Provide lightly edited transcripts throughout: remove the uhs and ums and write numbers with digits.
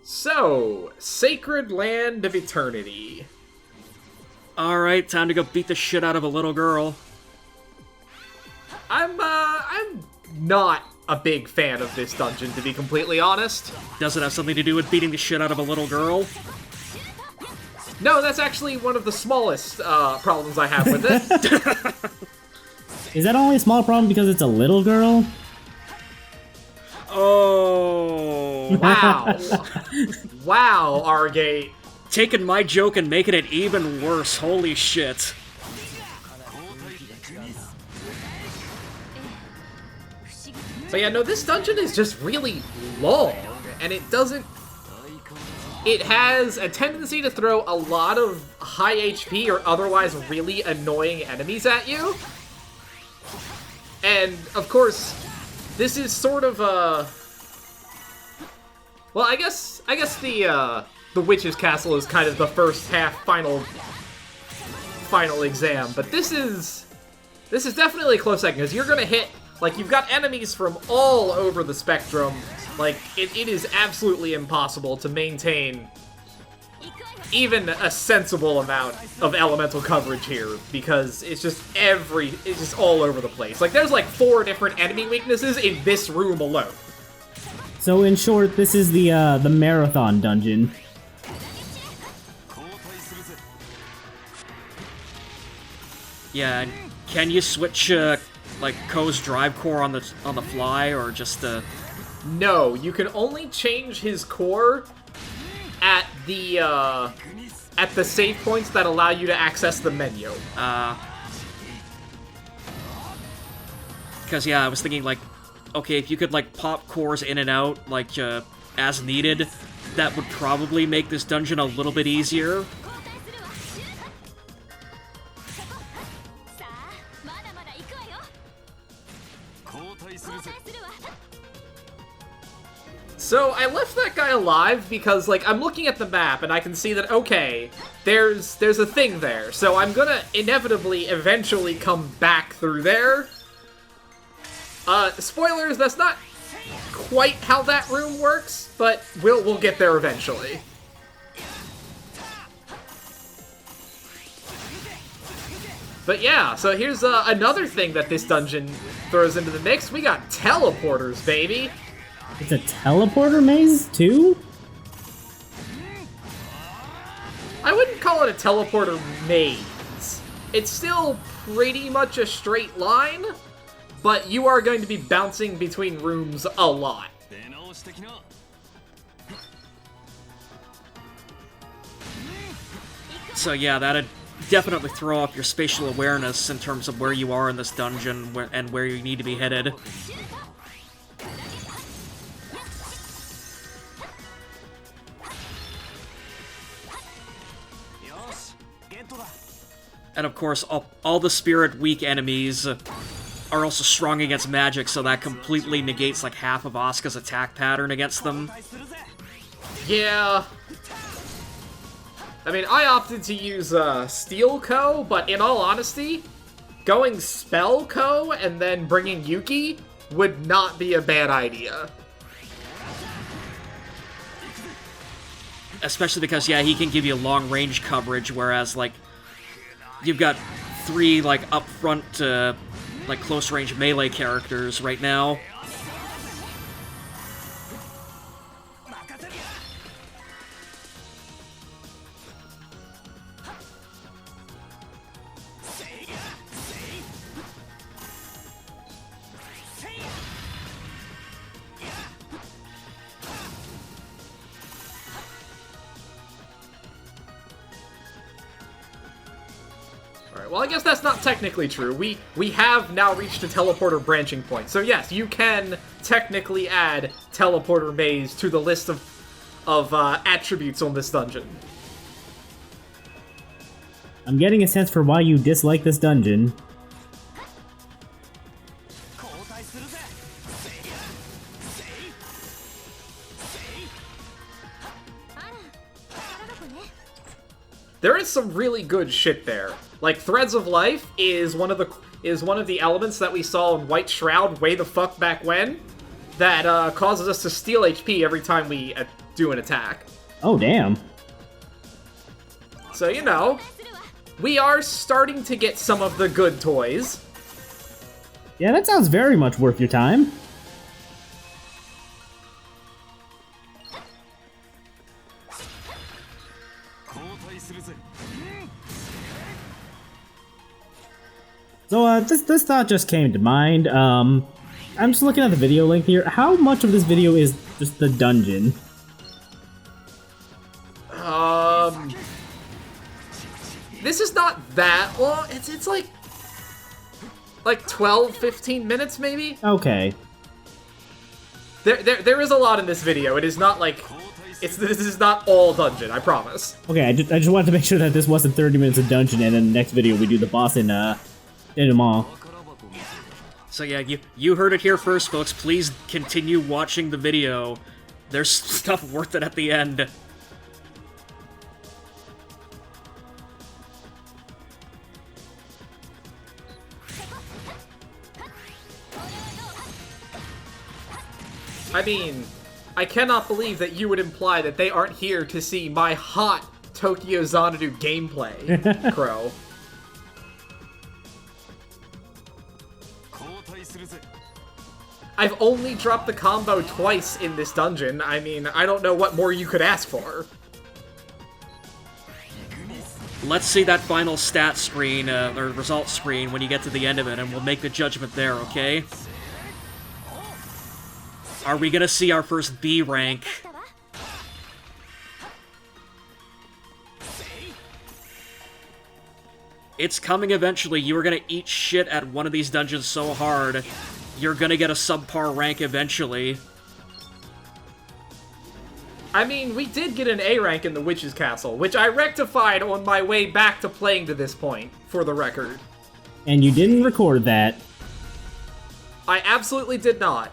So, Sacred Land of Eternity. Alright, time to go beat the shit out of a little girl. I'm not a big fan of this dungeon, to be completely honest. Does it have something to do with beating the shit out of a little girl? No, that's actually one of the smallest problems I have with it. Is that only a small problem because it's a little girl? Oh. Wow. Wow, Argate. Taking my joke and making it even worse, holy shit. But yeah, no, this dungeon is just really long, and it doesn't... It has a tendency to throw a lot of high HP or otherwise really annoying enemies at you. And, of course, this is sort of a... Well, I guess the Witch's Castle is kind of the first half final exam, but this is definitely a close second, because you're gonna hit, like, you've got enemies from all over the spectrum. Like, it is absolutely impossible to maintain even a sensible amount of elemental coverage here, because it's just all over the place. Like, there's like 4 different enemy weaknesses in this room alone. So in short, this is the marathon dungeon. Yeah, can you switch like Ko's drive core on the fly, or just No, you can only change his core at the save points that allow you to access the menu. Because yeah, I was thinking like, okay, if you could like pop cores in and out like as needed, that would probably make this dungeon a little bit easier. So I left that guy alive because, like, I'm looking at the map and I can see that, okay, there's a thing there. So I'm gonna inevitably eventually come back through there. Spoilers, that's not quite how that room works, but we'll get there eventually. But yeah, so here's another thing that this dungeon throws into the mix. We got teleporters, baby! It's a teleporter maze, too? I wouldn't call it a teleporter maze. It's still pretty much a straight line, but you are going to be bouncing between rooms a lot. So yeah, that'd definitely throw off your spatial awareness in terms of where you are in this dungeon and where you need to be headed. And of course, all the spirit-weak enemies are also strong against magic, so that completely negates like half of Asuka's attack pattern against them. Yeah. I mean, I opted to use Steel Co, but in all honesty, going Spell Co and then bringing Yuki would not be a bad idea. Especially because, yeah, he can give you long-range coverage, whereas, like, you've got 3, like, up-front, like, close-range melee characters right now. Well, I guess that's not technically true. We have now reached a teleporter branching point. So yes, you can technically add teleporter maze to the list of attributes on this dungeon. I'm getting a sense for why you dislike this dungeon. There is some really good shit there. Like, Threads of Life is one of the elements that we saw in White Shroud way the fuck back when, that causes us to steal HP every time we do an attack. Oh, damn. So, you know, we are starting to get some of the good toys. Yeah, that sounds very much worth your time. So, this thought just came to mind. I'm just looking at the video link here. How much of this video is just the dungeon? This is not that long. It's like 12, 15 minutes maybe? Okay. There is a lot in this video. It is not like... this is not all dungeon, I promise. Okay, I just wanted to make sure that this wasn't 30 minutes of dungeon, and then the next video we do the boss in Denouement. So yeah, you heard it here first, folks. Please continue watching the video. There's stuff worth it at the end. I mean, I cannot believe that you would imply that they aren't here to see my hot Tokyo Xanadu gameplay, Crow. I've only dropped the combo twice in this dungeon. I mean, I don't know what more you could ask for. Let's see that final stat screen, or result screen when you get to the end of it, and we'll make the judgment there, okay? Are we gonna see our first B rank? It's coming eventually. You are gonna eat shit at one of these dungeons so hard, you're gonna get a subpar rank eventually. I mean, we did get an A rank in the Witch's Castle, which I rectified on my way back to playing to this point, for the record. And you didn't record that. I absolutely did not.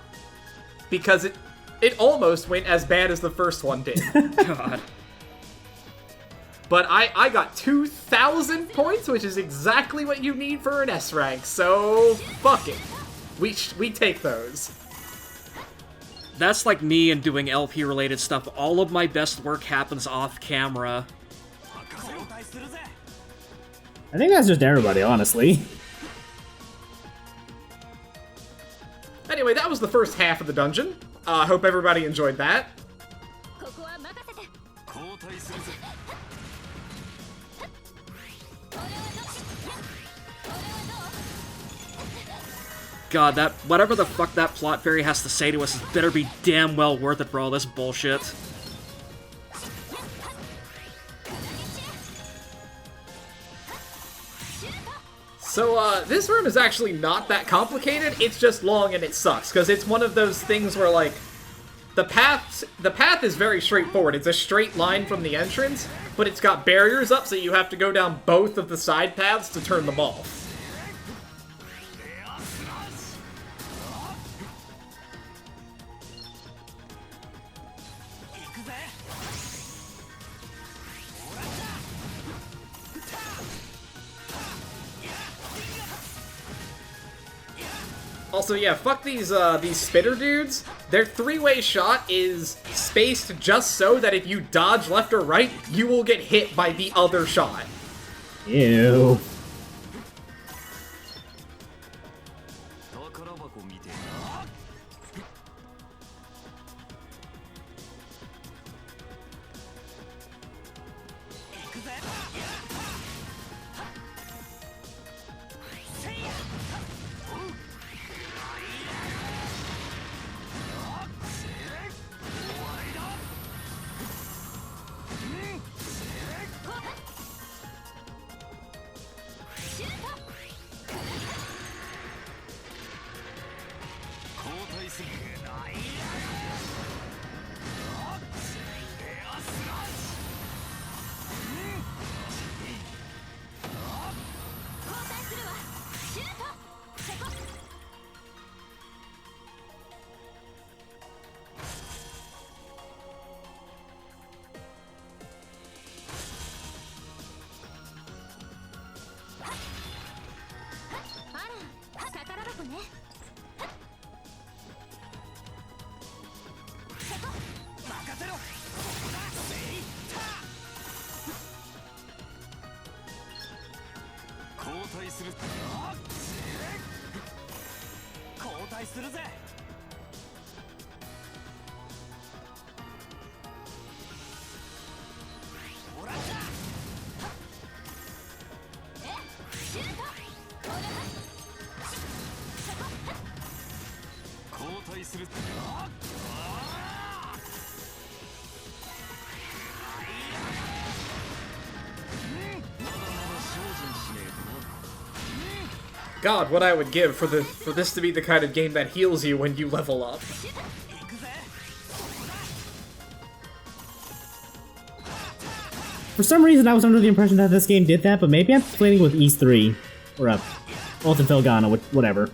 Because it almost went as bad as the first one did. God. But I got 2,000 points, which is exactly what you need for an S rank, so fuck it. We take those. That's like me and doing LP-related stuff. All of my best work happens off-camera. I think that's just everybody, honestly. Anyway, that was the first half of the dungeon. I hope everybody enjoyed that. God, that whatever the fuck that plot fairy has to say to us better be damn well worth it for all this bullshit. So, this room is actually not that complicated, it's just long and it sucks, because it's one of those things where, like, the path is very straightforward. It's a straight line from the entrance, but it's got barriers up, so you have to go down both of the side paths to turn them off. Also, yeah, fuck these spitter dudes. Their three-way shot is spaced just so that if you dodge left or right, you will get hit by the other shot. Ew. God, what I would give for this to be the kind of game that heals you when you level up. For some reason, I was under the impression that this game did that, but maybe I'm playing with East 3. Or Ult and Felgana, whatever.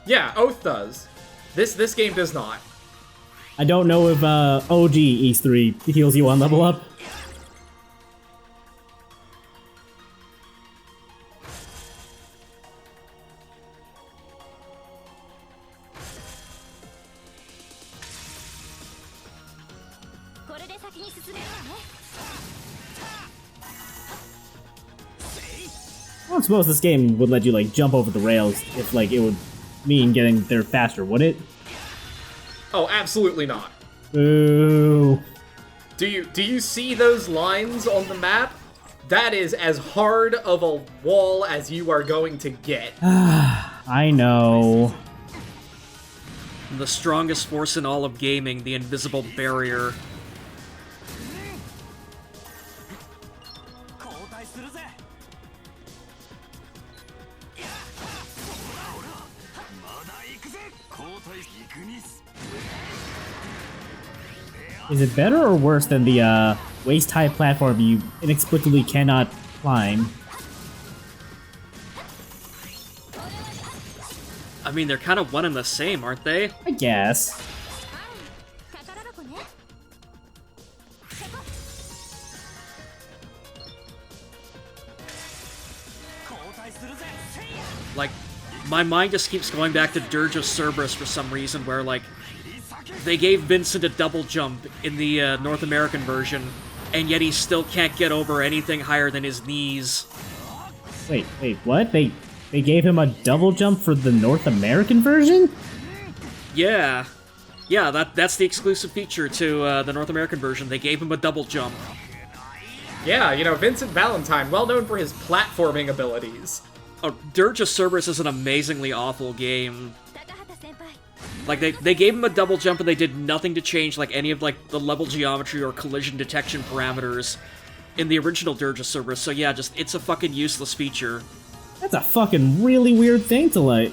Yeah, Oath does. This game does not. I don't know if OG East 3 heals you on level up. I don't suppose this game would let you, like, jump over the rails if, like, it would mean getting there faster, would it? Oh, absolutely not. Ooh. Do you see those lines on the map? That is as hard of a wall as you are going to get. I know. The strongest force in all of gaming, the invisible barrier. Is it better or worse than the waist-high platform you inexplicably cannot climb? I mean, they're kind of one and the same, aren't they? I guess. Like, my mind just keeps going back to Dirge of Cerberus for some reason, where, like, they gave Vincent a double jump in the North American version, and yet he still can't get over anything higher than his knees. Wait, what? They gave him a double jump for the North American version? Yeah. Yeah, that's the exclusive feature to the North American version. They gave him a double jump. Yeah, you know, Vincent Valentine, well known for his platforming abilities. Oh, Dirge of Cerberus is an amazingly awful game. Like, they gave him a double jump and they did nothing to change, like, any of, like, the level geometry or collision detection parameters in the original Dirge of Cerberus. So yeah, just, it's a fucking useless feature. That's a fucking really weird thing to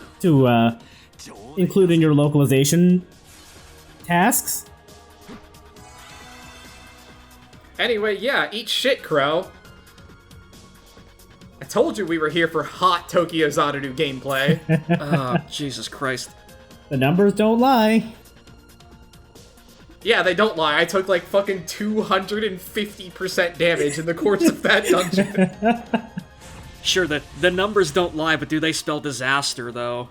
include in your localization tasks. Anyway, yeah, eat shit, Crow. I told you we were here for hot Tokyo Xanadu gameplay. Oh, Jesus Christ. The numbers don't lie. Yeah, they don't lie. I took like fucking 250% damage in the course of that dungeon. Sure, the numbers don't lie, but do they spell disaster, though?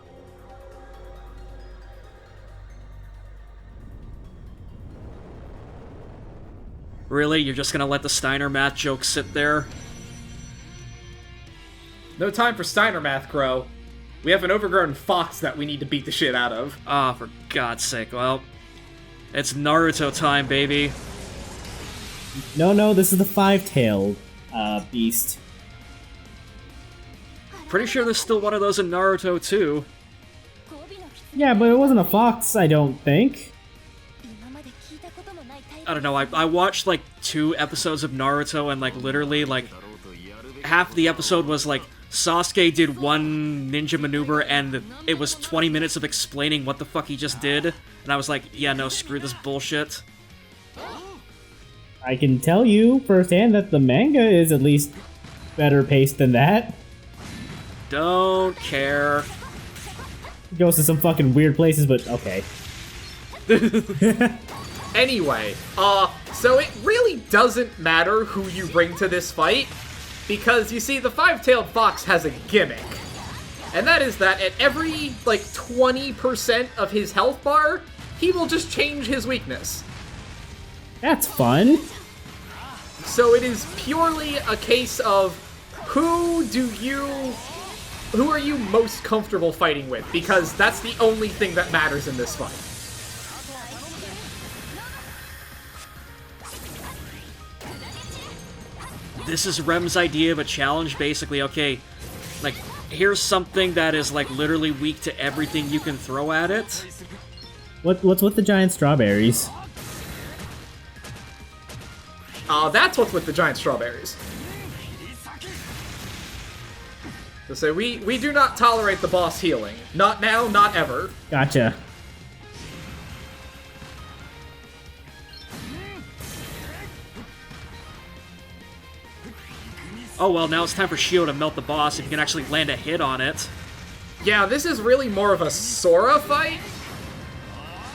Really? You're just gonna let the Steiner math joke sit there? No time for Steiner math, Crow. We have an overgrown fox that we need to beat the shit out of. Ah, for God's sake. Well, it's Naruto time, baby. No, this is the five-tailed beast. Pretty sure there's still one of those in Naruto, too. Yeah, but it wasn't a fox, I don't think. I don't know, I watched, like, 2 episodes of Naruto, and, like, literally, like, half the episode was, like, Sasuke did one ninja maneuver, and it was 20 minutes of explaining what the fuck he just did, and I was like, yeah, no, screw this bullshit. I can tell you firsthand that the manga is at least better paced than that. Don't care. It goes to some fucking weird places, but okay. Anyway, so it really doesn't matter who you bring to this fight, because you see, the five-tailed fox has a gimmick. And that is that at every, like, 20% of his health bar, he will just change his weakness. That's fun. So it is purely a case of who are you most comfortable fighting with? Because that's the only thing that matters in this fight. This is Rem's idea of a challenge, basically. Okay, like, here's something that is, like, literally weak to everything you can throw at it. What's with the giant strawberries? That's what's with the giant strawberries. So we do not tolerate the boss healing. Not now, not ever. Gotcha. Oh well, now it's time for Shio to melt the boss if you can actually land a hit on it. Yeah, this is really more of a Sora fight.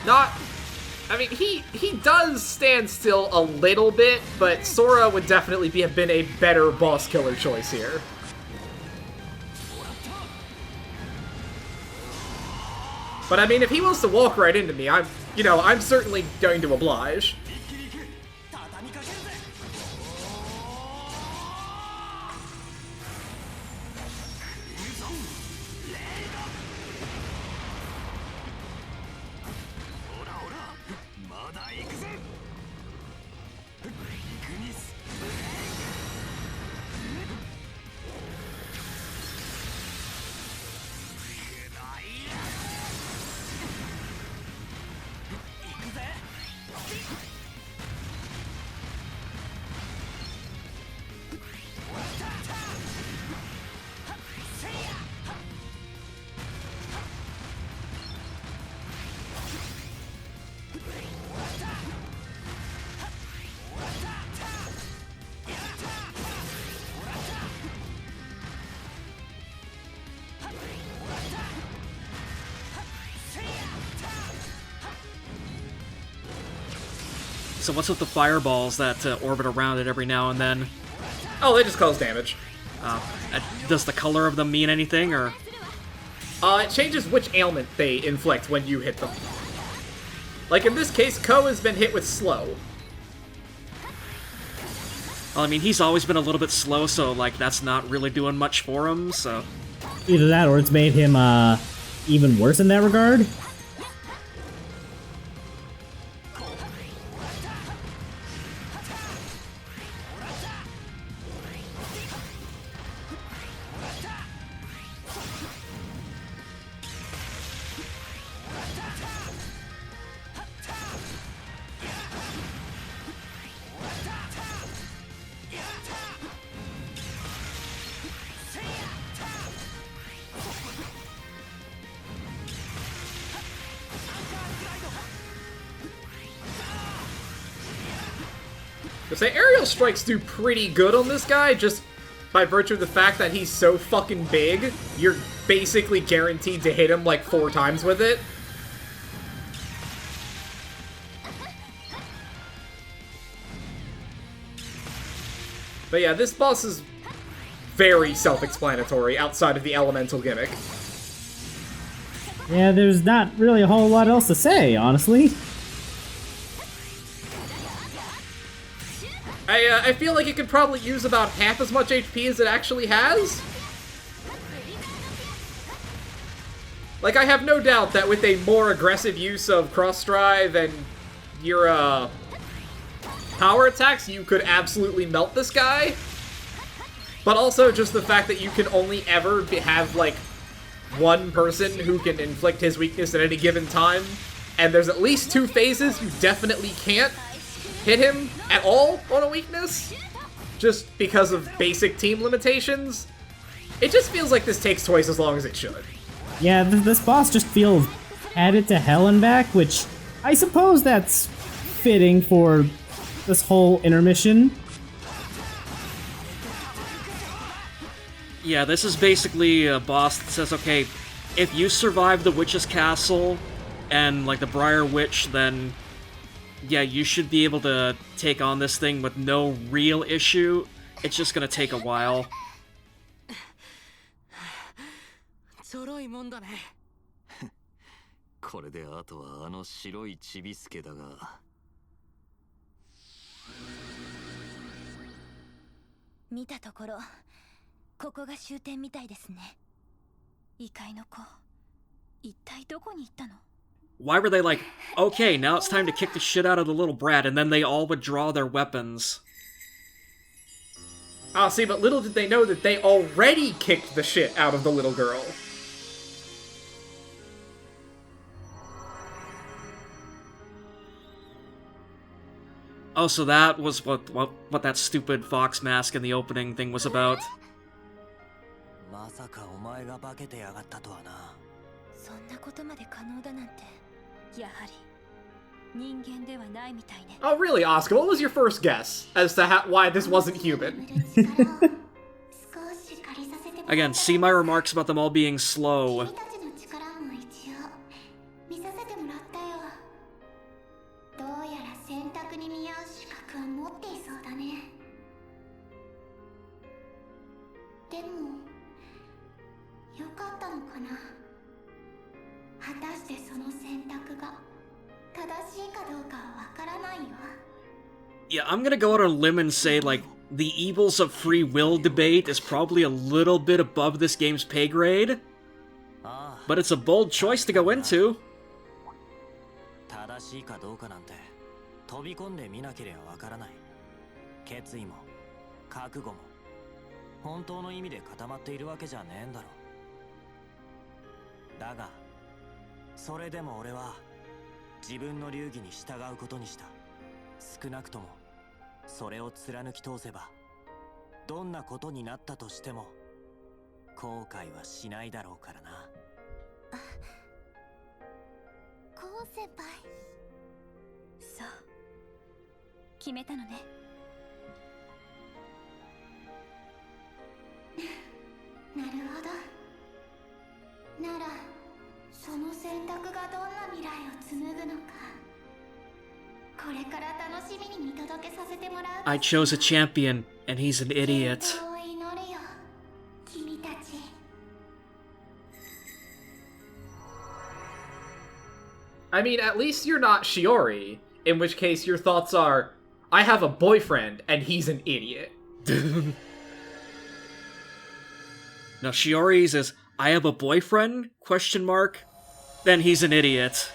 I mean, he does stand still a little bit, but Sora would definitely have been a better boss killer choice here. But I mean, if he wants to walk right into me, I'm certainly going to oblige. So what's with the fireballs that orbit around it every now and then? Oh, they just cause damage. Does the color of them mean anything, or...? It changes which ailment they inflict when you hit them. Like in this case, Ko has been hit with slow. Well, I mean, he's always been a little bit slow, so, like, that's not really doing much for him, so... Either that, or it's made him, even worse in that regard. To say aerial strikes do pretty good on this guy, just by virtue of the fact that he's so fucking big, you're basically guaranteed to hit him like 4 times with it. But yeah, this boss is very self-explanatory outside of the elemental gimmick. Yeah, there's not really a whole lot else to say, honestly. I feel like it could probably use about half as much HP as it actually has. Like, I have no doubt that with a more aggressive use of cross-drive and your, power attacks, you could absolutely melt this guy. But also just the fact that you can only ever have, like, one person who can inflict his weakness at any given time, and there's at least 2 phases you definitely can't hit him at all on a weakness, just because of basic team limitations. It just feels like this takes twice as long as it should. Yeah, this boss just feels added to hell and back, which I suppose that's fitting for this whole intermission. Yeah, this is basically a boss that says, okay, if you survive the Witch's Castle and, like, the Briar Witch, then, yeah, you should be able to take on this thing with no real issue. It's just gonna take a while. これであとはあの白いちびすけだが見たところここが終点みたいですね。異界の子、一体どこに行ったの？ Why were they like, okay, now it's time to kick the shit out of the little brat, and then they all would draw their weapons? Ah, see, but little did they know that they already kicked the shit out of the little girl. Oh, so that was what that stupid fox mask in the opening thing was about. まさかお前が化けてやがったとはな。そんなことまで可能だなんて、やはり人間ではないみたいね。 Oh, really, Oscar? What was your first guess as to why this wasn't human? Again, see my remarks about them all being slow. どうやら選択に見合う資格は持っていそうだね。でもよかったのかな。果たしてその選択が正しいかどうかはわからないよ。 Yeah, I'm gonna go out on a limb and say, like, the evils of free will debate is probably a little bit above this game's pay grade. But it's a bold choice to go into. 正しいかどうかなんて飛び込んでみなければわからない。決意も覚悟も本当の意味で固まっているわけじゃねえんだろう。だがそれでも俺は自分の流儀に従うことにした。少なくともそれを貫き通せばどんなことになったとしても後悔はしないだろうからな。コウ先輩、そう決めたのね。なるほど。ならその選択がどんな未来を紡ぐのか、これから楽しみに見届けさせてもらう。 I chose a champion, and he's an idiot. 健闘を祈るよ、君たち。 I mean, at least you're not Shiori, in which case your thoughts are, I have a boyfriend, and he's an idiot. Now, Shiori's is, I have a boyfriend? Question mark. Then he's an idiot.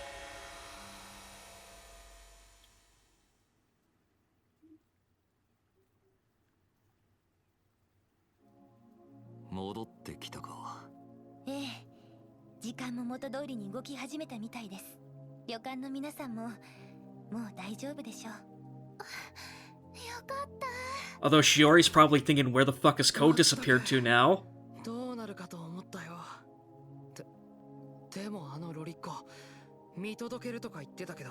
ええ、時間も元通りに動き始めたみたいです。旅館の皆さんももう大丈夫でしょう。よかった。 Although Shiori's probably thinking, where the fuck has Ko disappeared to now? どうなるかと思ったよ。でもあのロリッコ見届けるとか言ってたけど。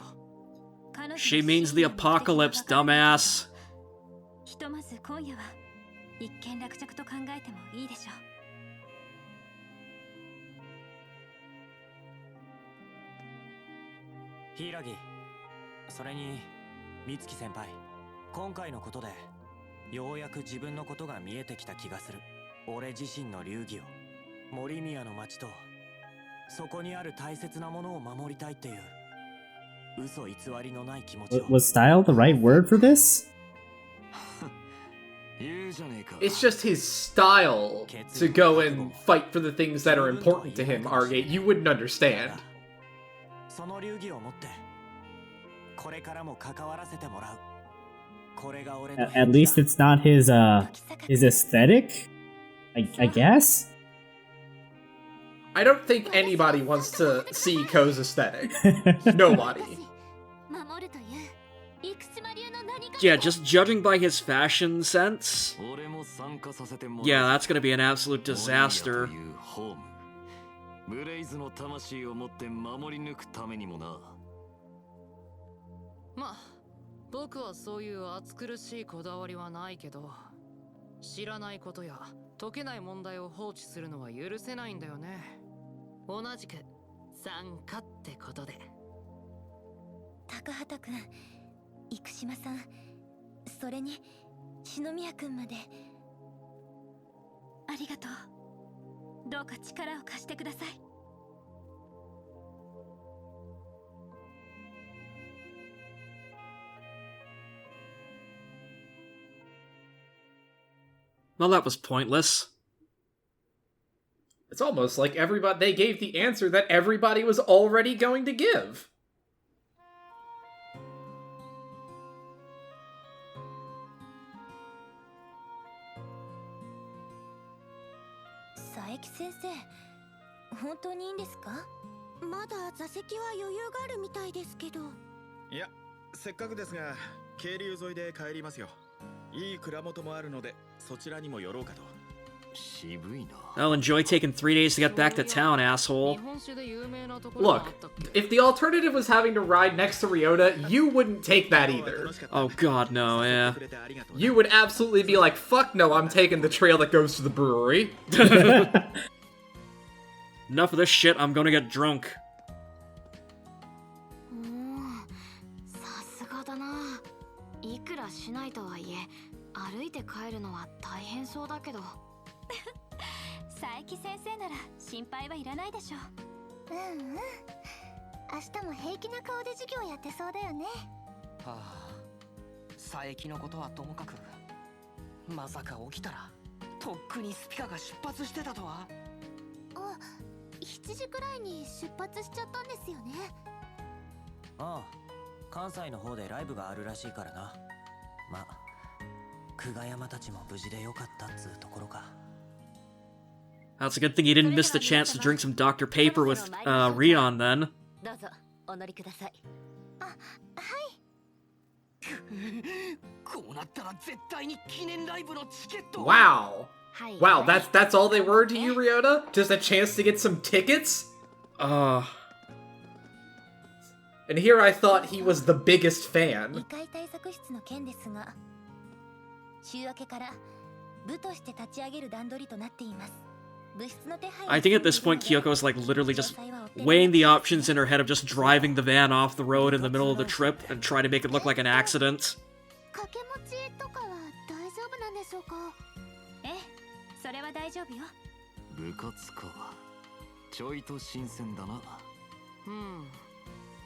She means the apocalypse, dumbass. ひとまず今夜は一件落着と考えてもいいでしょう。 柊、それに美月先輩、今回のことでようやく自分のことが見えてきた気がする。俺自身の流儀を、森宮の町とそこにある大切なものを守りたいっていう嘘偽りのない気持ちを。 Was style the right word for this? It's just his style to go and fight for the things that are important to him, Argate. You wouldn't understand. その流儀を持ってこれからも関わらせてもらう。これが俺の At least it's not his aesthetic? I guess? I don't think anybody wants to see Ko's aesthetic. Nobody. 守るという生島流の何か。 Yeah, just judging by his fashion sense. Yeah, that's gonna be an absolute disaster. ブレイズの魂を持って守り抜くためにもな。まあ僕はそういう暑苦しいこだわりはないけど、知らないことや解けない問題を放置するのは許せないんだよね。同じく参加ってことで。高畑くん、生島さん、それに篠宮くんまでありがとう。どうか力を貸してください。 Well, that was pointless. It's almost like they gave the answer that everybody was already going to give. Saeki 先生、本当にいいんですか？まだ座席は余裕があるみたいですけど。いや、せっかくですが、渓流沿いで帰りますよ。いい蔵元もあるので、そちらにも寄ろうかと。I'll enjoy taking 3 days to get back to town, asshole. Look, if the alternative was having to ride next to Ryota, you wouldn't take that either. Oh god, no, yeah. You would absolutely be like, fuck no, I'm taking the trail that goes to the brewery. Enough of this shit, I'm gonna get drunk. さすがだな。いくらしないとはいえ、歩いて帰るのは大変そうだけど。佐伯先生なら心配はいらないでしょ。うんうん。明日も平気な顔で授業やってそうだよね。はあ、佐伯のことはともかく、まさか起きたらとっくにスピカが出発してたとは。あ、7時くらいに出発しちゃったんですよね。ああ、関西の方でライブがあるらしいからな。まあ、久我山たちも無事でよかったっつうところか。That's a good thing you didn't miss the chance to drink some Dr. Paper with Rion then. どうぞお乗りください。あ、はい。こうなったら絶対に記念ライブのチケット。 Wow. Wow, that's all they were to you, Ryota? Just a chance to get some tickets? And here I thought he was the biggest fan. 2階対策室の件ですが、週明けから部として立ち上げる段取りとなっています。 I think at this point Kyoko is like literally just weighing the options in her head of just driving the van off the road in the middle of the trip and trying to make it look like an accident. 掛け持ちとかは大丈夫なんでしょうか？ええ、それは大丈夫よ。部活か。ちょいと新鮮だな。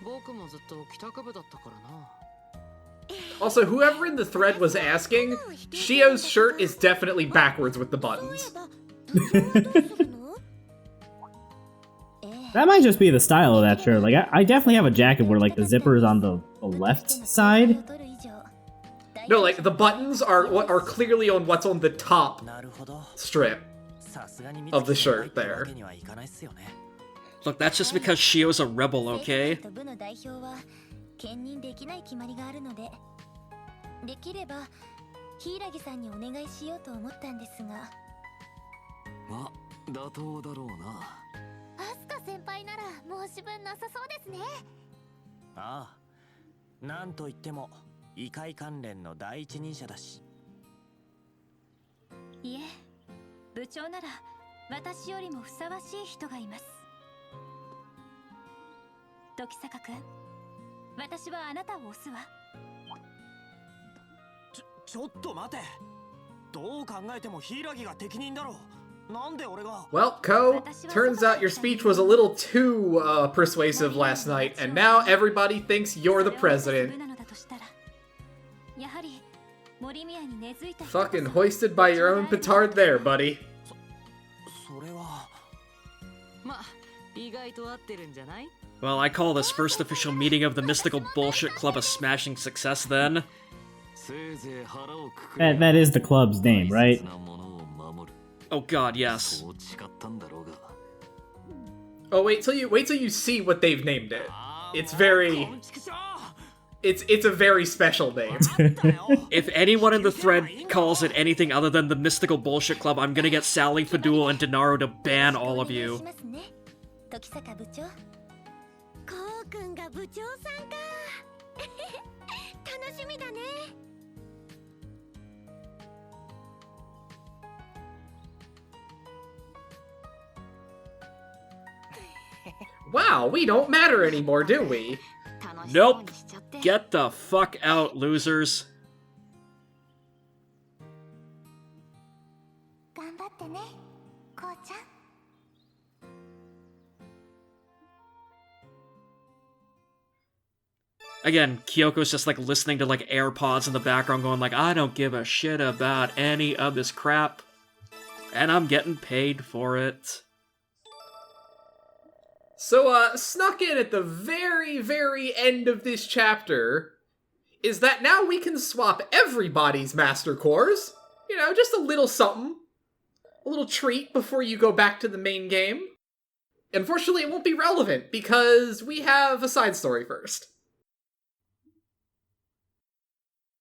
僕もずっと帰宅部だったからな。 Also, whoever in the thread was asking, Shio's shirt is definitely backwards with the buttons. That might just be the style of that shirt. Like, I definitely have a jacket where, like, the zipper is on the left side. No, like, the buttons are clearly on what's on the top strip of the shirt there. Look, that's just because Shio's a rebel, okay? 兼任できない決まりがあるので、できれば柊さんにお願いしようと思ったんですが。まあ、妥当だろうな。アスカ先輩なら申し分なさそうですね。ああ、なんといっても異界関連の第一人者だし。いえ、部長なら私よりもふさわしい人がいます。時坂君、私はあなたを推すわ。ちょっと待て。どう考えても柊が適任だろう。 Well, Ko, turns out your speech was a little too persuasive last night, and now everybody thinks you're the president. Fucking hoisted by your own petard there, buddy. Well, I call this first official meeting of the Mystical Bullshit Club a smashing success then. That is the club's name, right? Oh god, yes. Oh, wait till you see what they've named it. It's very... It's a very special name. If anyone in the thread calls it anything other than the Mystical Bullshit Club, I'm gonna get Sally, Fadul, and Denaro to ban all of you. Wow, we don't matter anymore, do we? Nope. Get the fuck out, losers. Again, Kyoko's just like listening to like AirPods in the background going like, I don't give a shit about any of this crap. And I'm getting paid for it. So, snuck in at the very, very end of this chapter is that now we can swap everybody's Master Cores. You know, just a little something. A little treat before you go back to the main game. Unfortunately, it won't be relevant because we have a side story first.